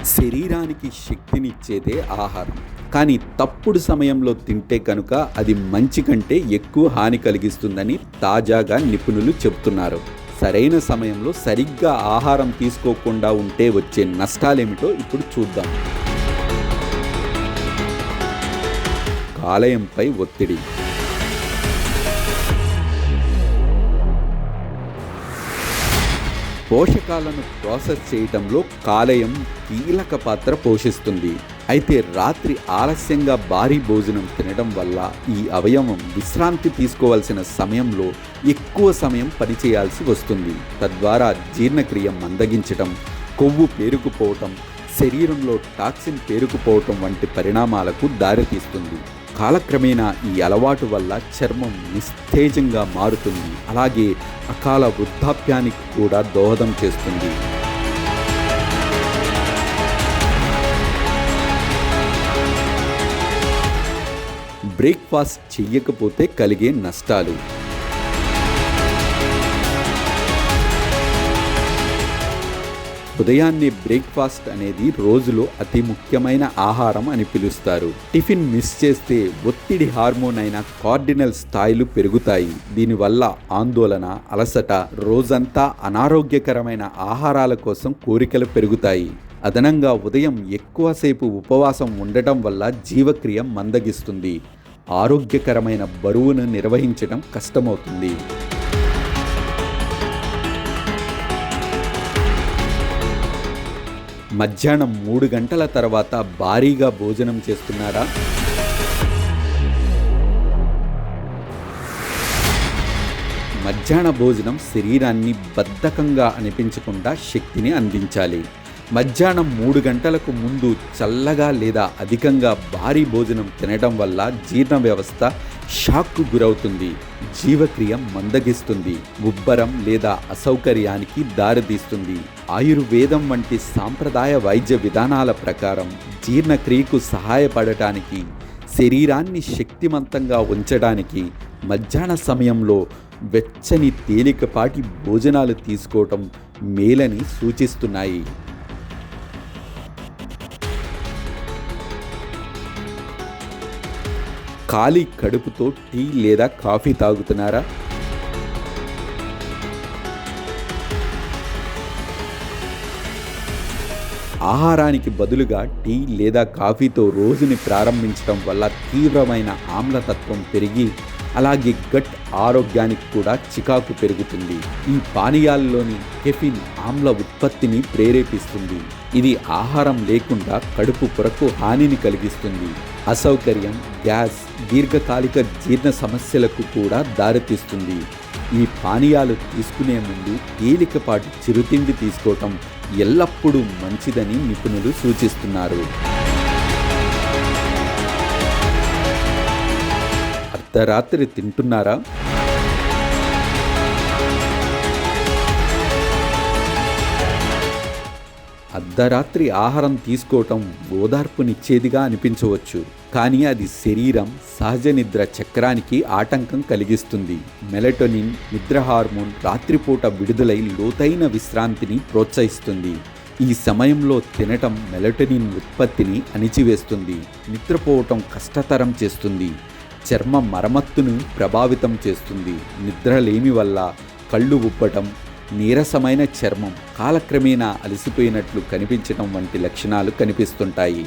శరీరానికి శక్తినిచ్చేదే ఆహారం. కానీ తప్పుడు సమయంలో తింటే కనుక అది మంచి కంటే ఎక్కువ హాని కలిగిస్తుందని తాజాగా నిపుణులు చెబుతున్నారు. సరైన సమయంలో సరిగ్గా ఆహారం తీసుకోకుండా ఉంటే వచ్చే నష్టాలేమిటో ఇప్పుడు చూద్దాం. కాలేయంపై ఒత్తిడి. పోషకాలను ప్రాసెస్ చేయటంలో కాలేయం కీలక పాత్ర పోషిస్తుంది. అయితే రాత్రి ఆలస్యంగా భారీ భోజనం తినడం వల్ల ఈ అవయవం విశ్రాంతి తీసుకోవాల్సిన సమయంలో ఎక్కువ సమయం పనిచేయాల్సి వస్తుంది. తద్వారా జీర్ణక్రియ మందగించటం, కొవ్వు పేరుకుపోవటం, శరీరంలో టాక్సిన్ పేరుకుపోవటం వంటి పరిణామాలకు దారితీస్తుంది. కాలక్రమేణా ఈ అలవాటు వల్ల చర్మం నిస్తేజంగా మారుతుంది. అలాగే అకాల వృద్ధాప్యానికి కూడా దోహదం చేస్తుంది. బ్రేక్ఫాస్ట్ చెయ్యకపోతే కలిగే నష్టాలు. ఉదయాన్నే బ్రేక్ఫాస్ట్ అనేది రోజులో అతి ముఖ్యమైన ఆహారం అని పిలుస్తారు. టిఫిన్ మిస్ చేస్తే ఒత్తిడి హార్మోన్ అయిన కార్టిసాల్ స్థాయిలు పెరుగుతాయి. దీనివల్ల ఆందోళన, అలసట, రోజంతా అనారోగ్యకరమైన ఆహారాల కోసం కోరికలు పెరుగుతాయి. అదనంగా ఉదయం ఎక్కువసేపు ఉపవాసం ఉండటం వల్ల జీవక్రియ మందగిస్తుంది. ఆరోగ్యకరమైన బరువును నిర్వహించడం కష్టమవుతుంది. మధ్యాహ్నం 3 గంటల తర్వాత భారీగా భోజనం చేస్తున్నారా? మధ్యాహ్న భోజనం శరీరాన్ని బద్ధకంగా అనిపించకుండా శక్తిని అందించాలి. మధ్యాహ్నం 3 గంటలకు ముందు చల్లగా లేదా అధికంగా భారీ భోజనం తినడం వల్ల జీర్ణ వ్యవస్థ షాక్కు గురవుతుంది. జీవక్రియ మందగిస్తుంది. ఉబ్బరం లేదా అసౌకర్యానికి దారితీస్తుంది. ఆయుర్వేదం వంటి సాంప్రదాయ వైద్య విధానాల ప్రకారం జీర్ణక్రియకు సహాయపడటానికి, శరీరాన్ని శక్తివంతంగా ఉంచడానికి మధ్యాహ్న సమయంలో వెచ్చని తేలికపాటి భోజనాలు తీసుకోవటం మేలని సూచిస్తున్నాయి. ఖాళీ కడుపుతో టీ లేదా కాఫీ తాగుతున్నారా? ఆహారానికి బదులుగా టీ లేదా కాఫీతో రోజుని ప్రారంభించడం వల్ల తీవ్రమైన ఆమ్లతత్వం పెరిగి అలాగే గట్ ఆరోగ్యానికి కూడా చికాకు పెరుగుతుంది. ఈ పానీయాల్లోని కెఫిన్ ఆమ్ల ఉత్పత్తిని ప్రేరేపిస్తుంది. ఇది ఆహారం లేకుండా కడుపు కొరకు హానిని కలిగిస్తుంది. అసౌకర్యం, గ్యాస్, దీర్ఘకాలిక జీర్ణ సమస్యలకు కూడా దారితీస్తుంది. ఈ పానీయాలు తీసుకునే ముందు తేలికపాటి చిరుతిండి తీసుకోవటం ఎల్లప్పుడూ మంచిదని నిపుణులు సూచిస్తున్నారు. అర్ధరాత్రి తింటున్నారా? అర్ధరాత్రి ఆహారం తీసుకోవటం ఓదార్పునిచ్చేదిగా అనిపించవచ్చు, కానీ అది శరీరం సహజ నిద్ర చక్రానికి ఆటంకం కలిగిస్తుంది. మెలటోనిన్ నిద్ర హార్మోన్ రాత్రిపూట విడుదలై లోతైన విశ్రాంతిని ప్రోత్సహిస్తుంది. ఈ సమయంలో తినటం మెలటోనిన్ ఉత్పత్తిని అణిచివేస్తుంది, నిద్రపోవటం కష్టతరం చేస్తుంది, చర్మ మరమ్మత్తును ప్రభావితం చేస్తుంది. నిద్రలేమి వల్ల కళ్ళు ఉబ్బటం, నీరసమైన చర్మం, కాలక్రమేణా అలసిపోయినట్లు కనిపించడం వంటి లక్షణాలు కనిపిస్తుంటాయి.